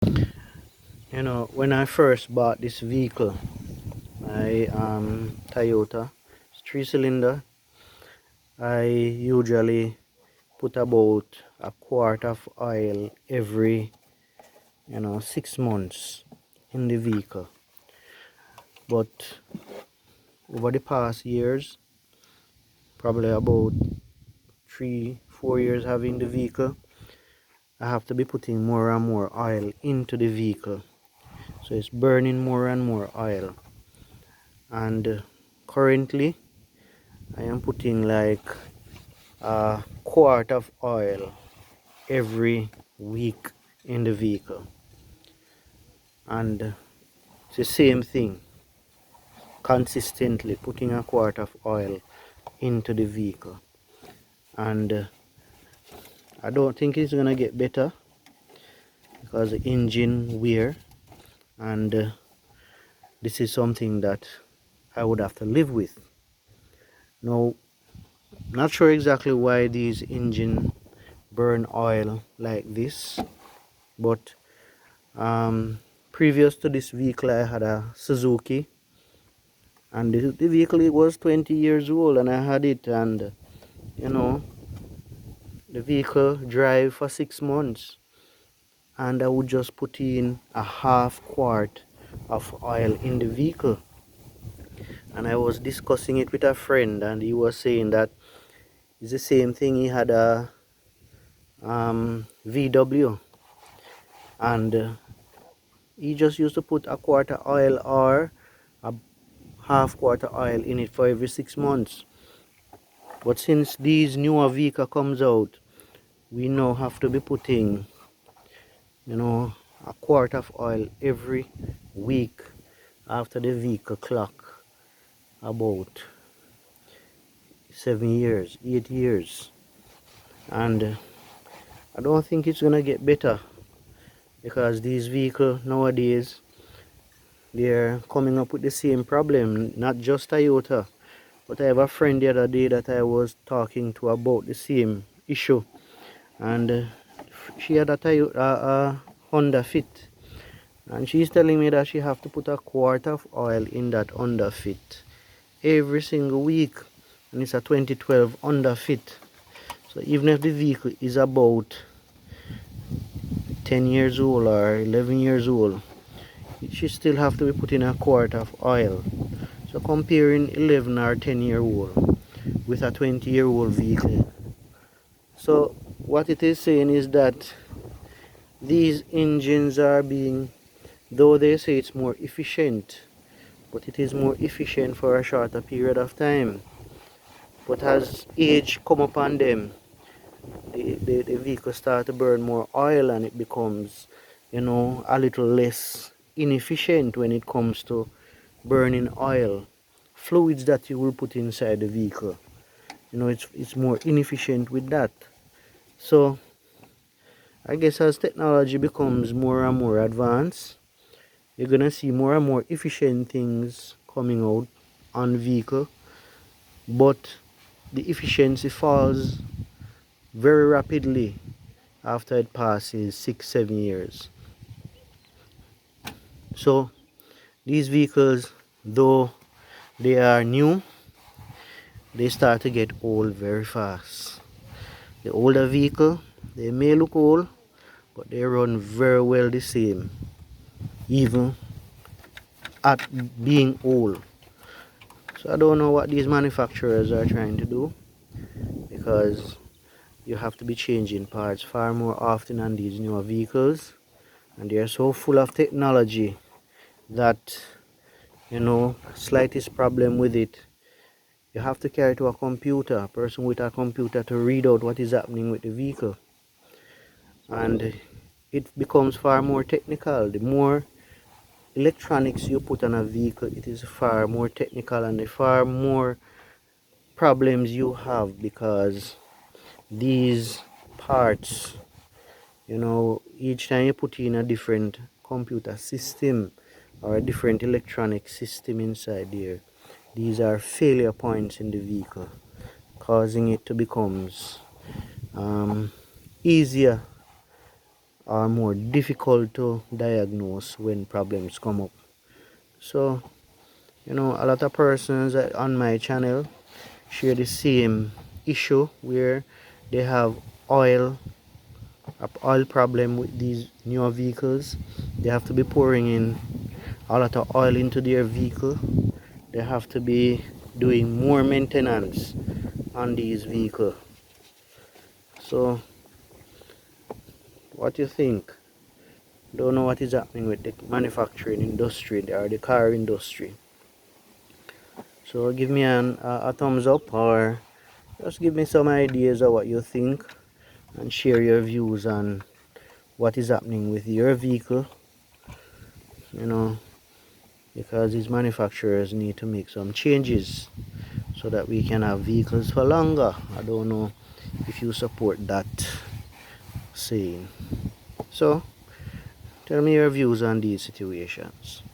You know, when I first bought this vehicle, I Toyota, it's 3 cylinder. I usually put about a quart of oil every 6 months in the vehicle. But over the past years, probably about 3 4 years having the vehicle, I have to be putting more and more oil into the vehicle, so it's burning more and more oil. And currently I am putting like a quart of oil every week in the vehicle, and it's the same thing, consistently putting a quart of oil into the vehicle. And I don't think it's gonna get better because the engine wear, and this is something that I would have to live with. Now, not sure exactly why these engine burn oil like this, but previous to this vehicle I had a Suzuki, and the vehicle, it was 20 years old, and I had it, and you know the vehicle drive for 6 months, and I would just put in a half quart of oil in the vehicle. And I was discussing it with a friend, and he was saying that it's the same thing. He had a VW, and he just used to put a quart of oil or a half quart of oil in it for every 6 months. But since these newer vehicle comes out, we now have to be putting a quart of oil every week after the vehicle clock about 7 years, 8 years. And I don't think it's gonna get better, because these vehicles nowadays, they're coming up with the same problem. Not just Toyota, but I have a friend the other day that I was talking to about the same issue, and she had a Toyota, a Honda Fit, and she's telling me that she have to put a quart of oil in that Honda Fit every single week, and it's a 2012 Honda Fit. So even if the vehicle is about 10 years old or 11 years old, she still have to be putting a quart of oil. So comparing 11 or 10-year old with a 20-year-old vehicle, so what it is saying is that these engines are being, though they say it's more efficient, but it is more efficient for a shorter period of time. But as age come upon them, the vehicle start to burn more oil, and it becomes, a little less inefficient when it comes to burning oil. Fluids that you will put inside the vehicle, it's more inefficient with that. So I guess as technology becomes more and more advanced, you're gonna see more and more efficient things coming out on vehicle, but the efficiency falls very rapidly after it passes 6 7 years. So these vehicles, though they are new, they start to get old very fast. The older vehicle, they may look old, but they run very well the same, even at being old. So I don't know what these manufacturers are trying to do, because you have to be changing parts far more often on these newer vehicles, and they are so full of technology that, slightest problem with it, you have to carry to a computer, a person with a computer, to read out what is happening with the vehicle. And it becomes far more technical. The more electronics you put on a vehicle, it is far more technical, and the far more problems you have, because these parts, each time you put in a different computer system or a different electronic system inside there, these are failure points in the vehicle, causing it to becomes easier are more difficult to diagnose when problems come up. So, you know, a lot of persons on my channel share the same issue where they have oil oil problem with these newer vehicles. They have to be pouring in a lot of oil into their vehicle. They have to be doing more maintenance on these vehicles. So what you think? Don't know what is happening with the manufacturing industry or the car industry. So give me a thumbs up, or just give me some ideas of what you think, and share your views on what is happening with your vehicle, you know, because these manufacturers need to make some changes so that we can have vehicles for longer. I don't know if you support that saying. So tell me your views on these situations.